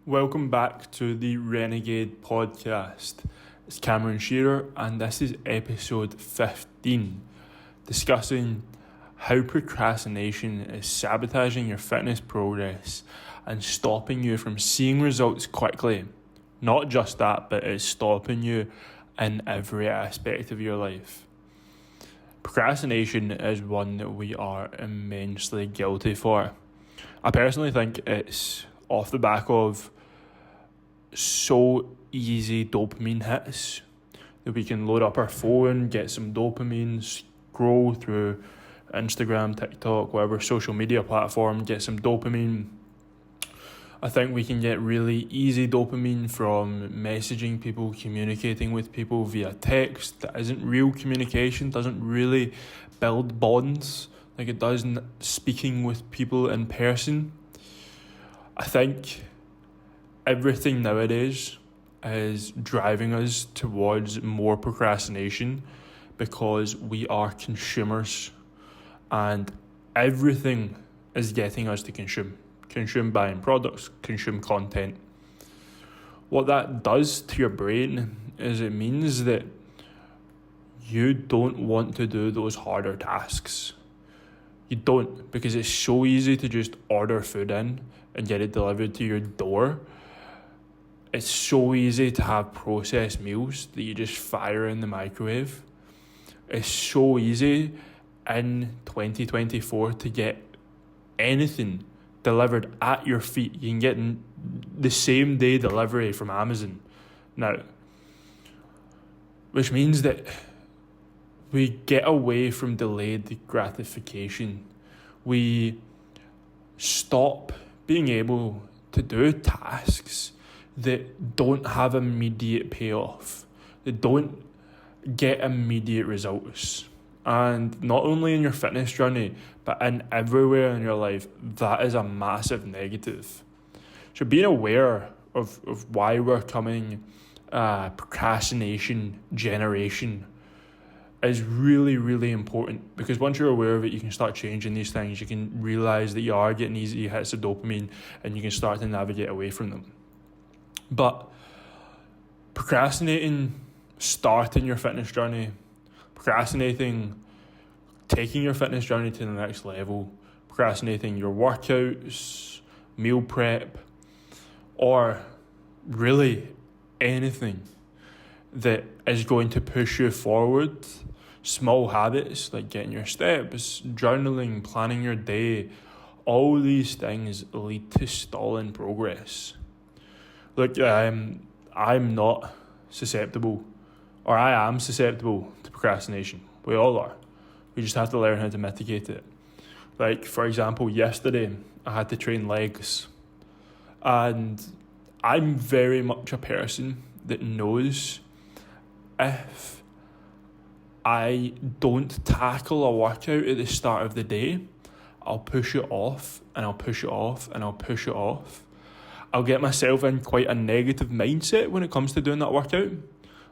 Welcome back to the Renegade Podcast. It's Cameron Shearer and this is episode 15, discussing how procrastination is sabotaging your fitness progress and stopping you from seeing results quickly. Not just that, but it's stopping you in every aspect of your life. Procrastination is one that we are immensely guilty for. I personally think it's off the back of so easy dopamine hits that we can load up our phone, get some dopamine, scroll through Instagram, TikTok, whatever social media platform, get some dopamine. I think we can get really easy dopamine from messaging people, communicating with people via text. That isn't real communication, doesn't really build bonds like it does speaking with people in person. I think everything nowadays is driving us towards more procrastination because we are consumers and everything is getting us to consume buying products, consume content. What that does to your brain is it means that you don't want to do those harder tasks. You don't, because it's so easy to just order food in and get it delivered to your door. It's so easy to have processed meals that you just fire in the microwave. It's so easy in 2024 to get anything delivered at your feet. You can get the same day delivery from Amazon now, which means that we get away from delayed gratification. We stop being able to do tasks that don't have immediate payoff, that don't get immediate results. And not only in your fitness journey, but in everywhere in your life, that is a massive negative. So being aware of why we're coming procrastination generation is really, really important, because once you're aware of it, you can start changing these things. You can realise that you are getting easy hits of dopamine and you can start to navigate away from them. But procrastinating starting your fitness journey, procrastinating taking your fitness journey to the next level, procrastinating your workouts, meal prep, or really anything that is going to push you forward. Small habits like getting your steps, journaling, planning your day, all these things lead to stalling progress. Look, I'm not susceptible, or I am susceptible to procrastination. We all are. We just have to learn how to mitigate it. Like, for example, yesterday I had to train legs, and I'm very much a person that knows if I don't tackle a workout at the start of the day, I'll push it off and I'll push it off and I'll push it off. I'll get myself in quite a negative mindset when it comes to doing that workout.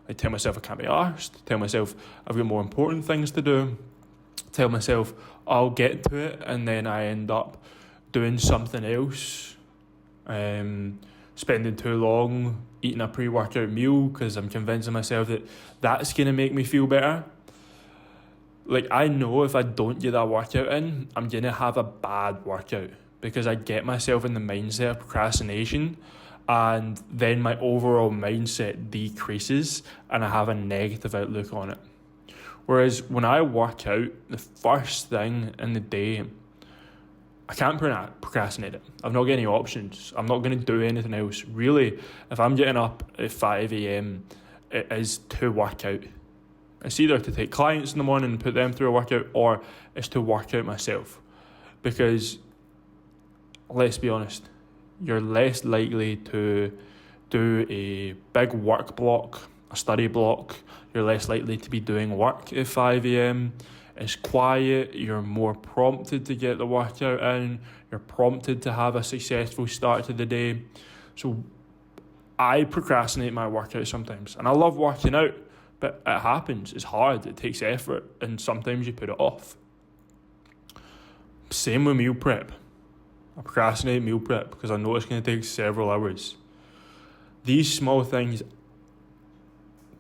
I tell myself I can't be arsed, tell myself I've got more important things to do, tell myself I'll get to it, and then I end up doing something else, spending too long eating a pre-workout meal because I'm convincing myself that that's going to make me feel better. Like, I know if I don't get that workout in, I'm going to have a bad workout because I get myself in the mindset of procrastination, and then my overall mindset decreases and I have a negative outlook on it. Whereas when I work out, the first thing in the day, I can't procrastinate it. I've not got any options. I'm not going to do anything else. Really, if I'm getting up at 5 a.m, it is to work out. It's either to take clients in the morning and put them through a workout, or it's to work out myself. Because, let's be honest, you're less likely to do a big work block, a study block. You're less likely to be doing work at 5 a.m. It's quiet, you're more prompted to get the workout in, you're prompted to have a successful start to the day. So I procrastinate my workout sometimes, and I love working out, but it happens, it's hard, it takes effort, and sometimes you put it off. Same with meal prep. I procrastinate meal prep because I know it's going to take several hours. These small things,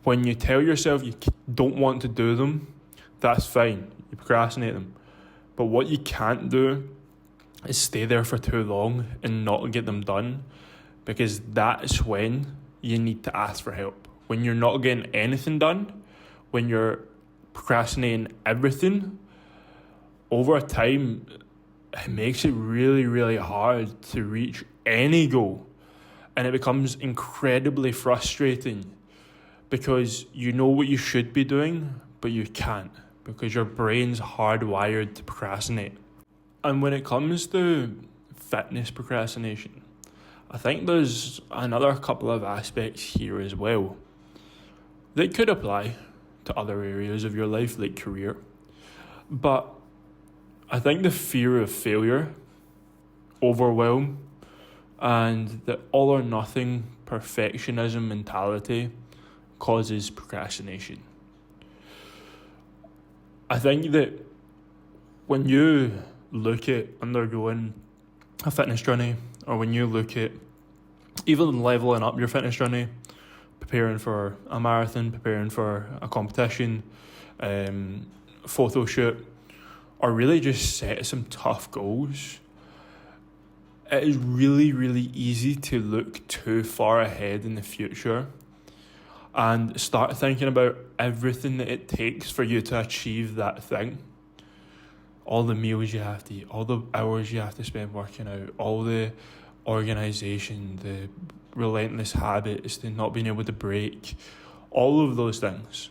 when you tell yourself you don't want to do them, that's fine. You procrastinate them. But what you can't do is stay there for too long and not get them done, because that's when you need to ask for help. When you're not getting anything done, when you're procrastinating everything, over time, it makes it really, really hard to reach any goal. And it becomes incredibly frustrating because you know what you should be doing, but you can't because your brain's hardwired to procrastinate. And when it comes to fitness procrastination, I think there's another couple of aspects here as well that could apply to other areas of your life, like career. But I think the fear of failure, overwhelm, and the all or nothing perfectionism mentality causes procrastination. I think that when you look at undergoing a fitness journey, or when you look at even leveling up your fitness journey, preparing for a marathon, preparing for a competition, photo shoot, or really just set some tough goals, it is really, really easy to look too far ahead in the future and start thinking about everything that it takes for you to achieve that thing. All the meals you have to eat, all the hours you have to spend working out, all the organisation, the relentless habits, the not being able to break, all of those things.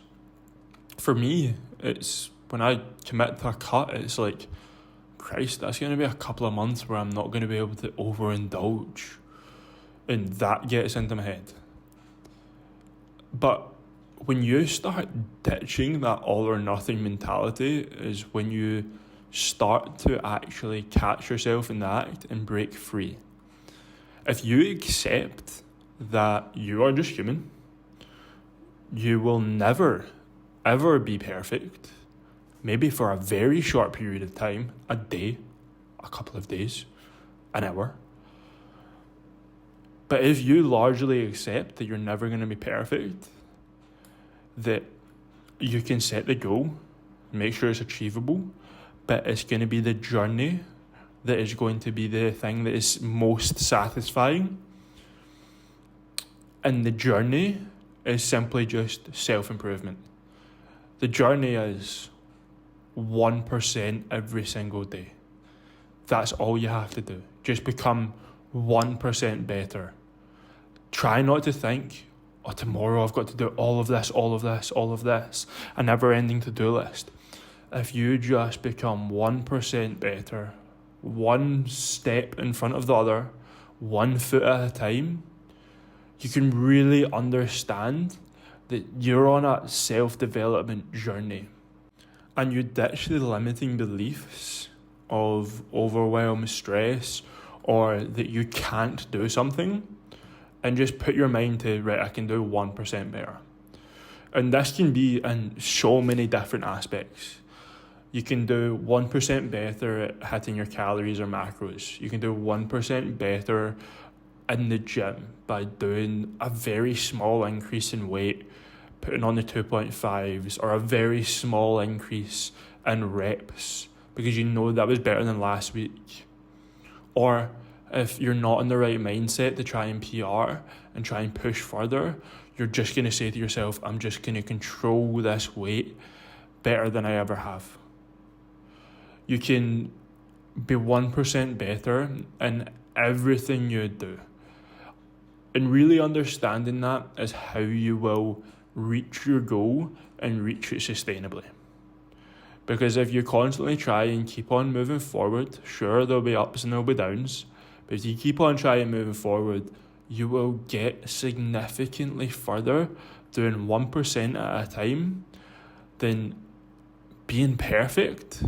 For me, it's when I commit to a cut, it's like, Christ, that's going to be a couple of months where I'm not going to be able to overindulge. And that gets into my head. But when you start ditching that all or nothing mentality is when you start to actually catch yourself in the act and break free. If you accept that you are just human, you will never, ever be perfect. Maybe for a very short period of time, a day, a couple of days, an hour. But if you largely accept that you're never going to be perfect, that you can set the goal, make sure it's achievable, but it's going to be the journey that is going to be the thing that is most satisfying. And the journey is simply just self-improvement. The journey is 1% every single day. That's all you have to do. Just become 1% better. Try not to think, oh, tomorrow I've got to do all of this, a never-ending to-do list. If you just become 1% better, one step in front of the other, 1 foot at a time, you can really understand that you're on a self-development journey. And you ditch the limiting beliefs of overwhelm, stress, or that you can't do something, and just put your mind to, right, I can do 1% better. And this can be in so many different aspects. You can do 1% better at hitting your calories or macros. You can do 1% better in the gym by doing a very small increase in weight, putting on the 2.5s, or a very small increase in reps because you know that was better than last week. Or if you're not in the right mindset to try and PR and try and push further, you're just going to say to yourself, I'm just going to control this weight better than I ever have. You can be 1% better in everything you do. And really understanding that is how you will reach your goal and reach it sustainably. Because if you constantly try and keep on moving forward, sure, there'll be ups and there'll be downs, but if you keep on trying moving forward, you will get significantly further doing 1% at a time than being perfect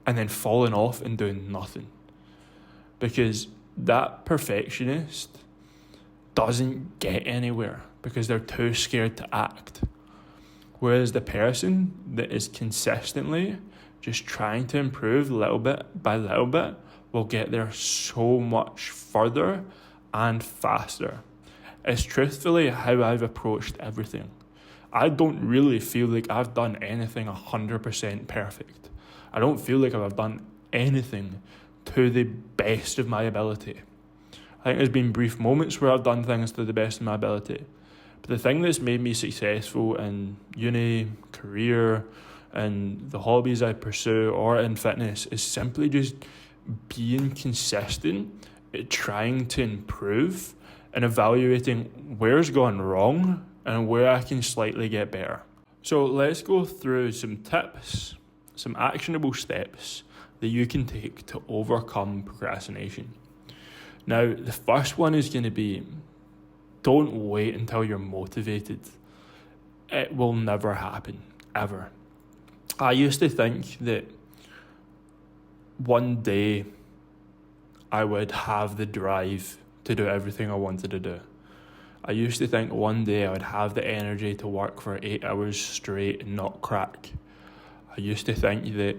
and then falling off and doing nothing. Because that perfectionist doesn't get anywhere because they're too scared to act. Whereas the person that is consistently just trying to improve little bit by little bit will get there so much further and faster. It's truthfully how I've approached everything. I don't really feel like I've done anything 100% perfect. I don't feel like I've done anything to the best of my ability. I think there's been brief moments where I've done things to the best of my ability. But the thing that's made me successful in uni, career, and the hobbies I pursue or in fitness is simply just being consistent at trying to improve and evaluating where's gone wrong and where I can slightly get better. So let's go through some tips, some actionable steps that you can take to overcome procrastination. Now, the first one is going to be, don't wait until you're motivated. It will never happen, ever. I used to think that one day I would have the drive to do everything I wanted to do. I used to think one day I would have the energy to work for 8 hours straight and not crack. I used to think that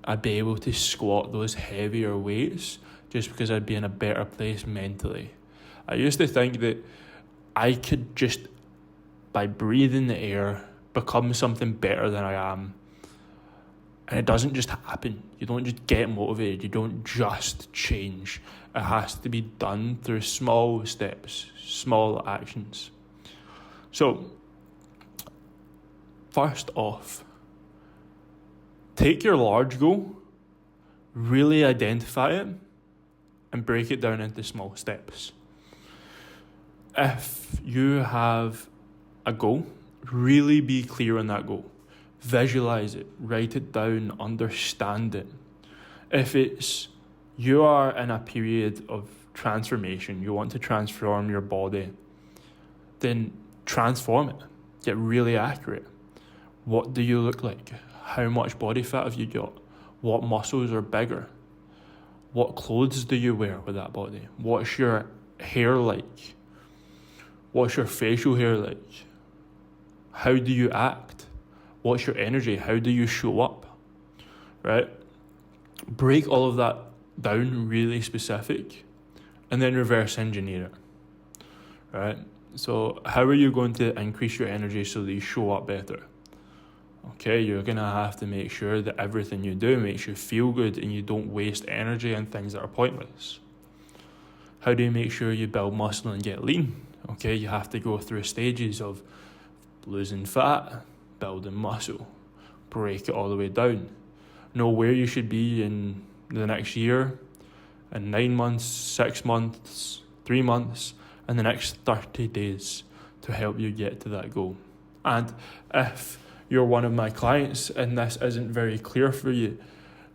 I'd be able to squat those heavier weights just because I'd be in a better place mentally. I used to think that I could just, by breathing the air, become something better than I am. And it doesn't just happen. You don't just get motivated. You don't just change. It has to be done through small steps, small actions. So, first off, take your large goal, really identify it, and break it down into small steps. If you have a goal, really be clear on that goal. Visualize it, write it down, understand it. If it's you are in a period of transformation, you want to transform your body, then transform it. Get really accurate. What do you look like? How much body fat have you got? What muscles are bigger? What clothes do you wear with that body? What's your hair like? What's your facial hair like? How do you act? What's your energy? How do you show up? Right? Break all of that down really specific and then reverse engineer it. Right? So how are you going to increase your energy so that you show up better? Okay, you're going to have to make sure that everything you do makes you feel good and you don't waste energy on things that are pointless. How do you make sure you build muscle and get lean? Okay, you have to go through stages of losing fat, building muscle, break it all the way down. Know where you should be in the next year, in 9 months, 6 months, 3 months, and the next 30 days to help you get to that goal. And if you're one of my clients and this isn't very clear for you,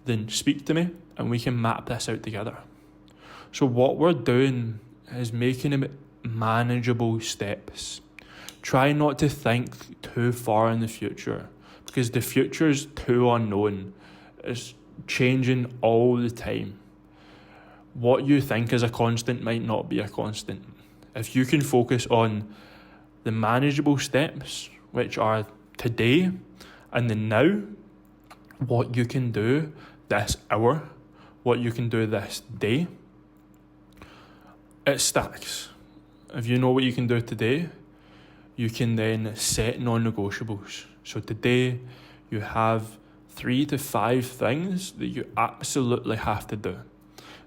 then speak to me and we can map this out together. So what we're doing is making it manageable steps. Try not to think too far in the future because the future's too unknown. It's changing all the time. What you think is a constant might not be a constant. If you can focus on the manageable steps, which are today and the now, what you can do this hour, what you can do this day, it stacks. If you know what you can do today, you can then set non-negotiables. So today you have 3 to 5 things that you absolutely have to do.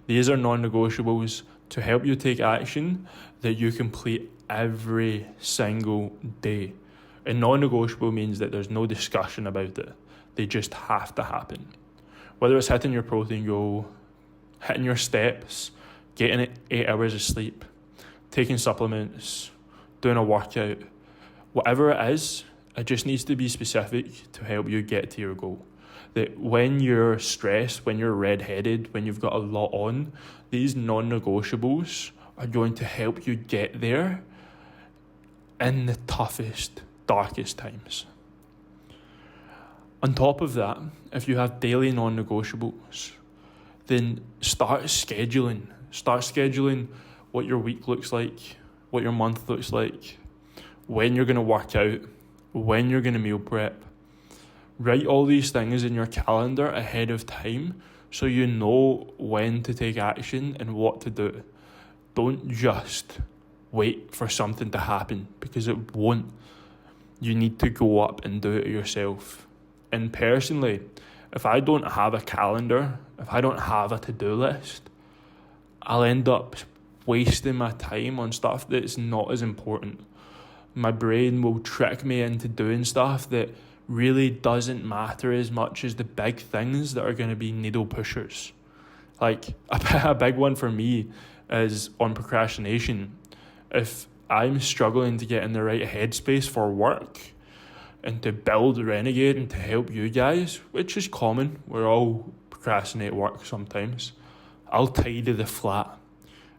These are non-negotiables to help you take action that you complete every single day. And non-negotiable means that there's no discussion about it. They just have to happen. Whether it's hitting your protein goal, hitting your steps, getting 8 hours of sleep, taking supplements, doing a workout, whatever it is, it just needs to be specific to help you get to your goal. That when you're stressed, when you're red-headed, when you've got a lot on, these non-negotiables are going to help you get there in the toughest, darkest times. On top of that, if you have daily non-negotiables, then start scheduling. Start scheduling what your week looks like, what your month looks like, when you're going to work out, when you're going to meal prep. Write all these things in your calendar ahead of time so you know when to take action and what to do. Don't just wait for something to happen, because it won't. You need to go up and do it yourself. And personally, if I don't have a calendar, if I don't have a to-do list, I'll end up wasting my time on stuff that's not as important. My brain will trick me into doing stuff that really doesn't matter as much as the big things that are going to be needle pushers. Like, a big one for me is on procrastination. If I'm struggling to get in the right headspace for work and to build Renegade and to help you guys, which is common, we all procrastinate work sometimes, I'll tidy the flat.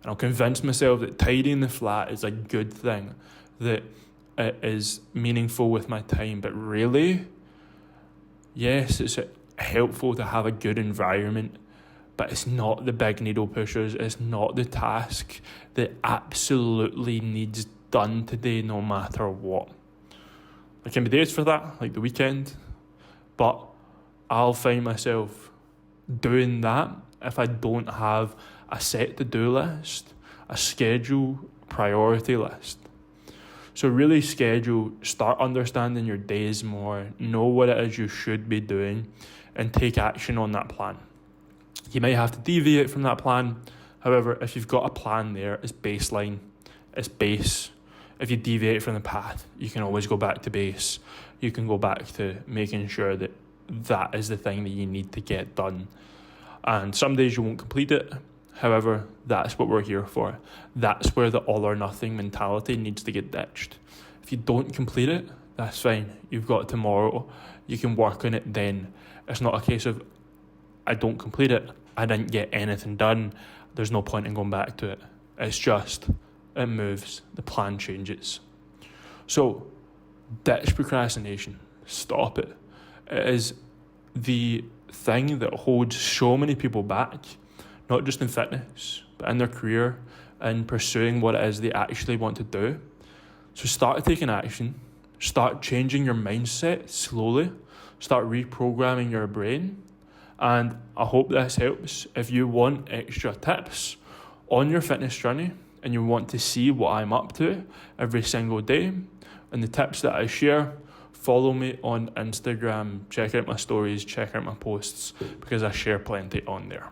And I'll convince myself that tidying the flat is a good thing, that it is meaningful with my time. But really, yes, it's helpful to have a good environment, but it's not the big needle pushers. It's not the task that absolutely needs done today no matter what. There can be days for that, like the weekend, but I'll find myself doing that if I don't have a set to-do list, a schedule, priority list. So really schedule, start understanding your days more, know what it is you should be doing, and take action on that plan. You might have to deviate from that plan. However, if you've got a plan there, it's baseline, it's base. If you deviate from the path, you can always go back to base. You can go back to making sure that that is the thing that you need to get done. And some days you won't complete it. However, that's what we're here for. That's where the all or nothing mentality needs to get ditched. If you don't complete it, that's fine. You've got tomorrow. You can work on it then. It's not a case of, I don't complete it, I didn't get anything done, there's no point in going back to it. It's just, it moves, the plan changes. So, ditch procrastination. Stop it. It is the thing that holds so many people back, not just in fitness, but in their career and pursuing what it is they actually want to do. So start taking action, start changing your mindset slowly, start reprogramming your brain. And I hope this helps. If you want extra tips on your fitness journey and you want to see what I'm up to every single day and the tips that I share, follow me on Instagram, check out my stories, check out my posts, because I share plenty on there.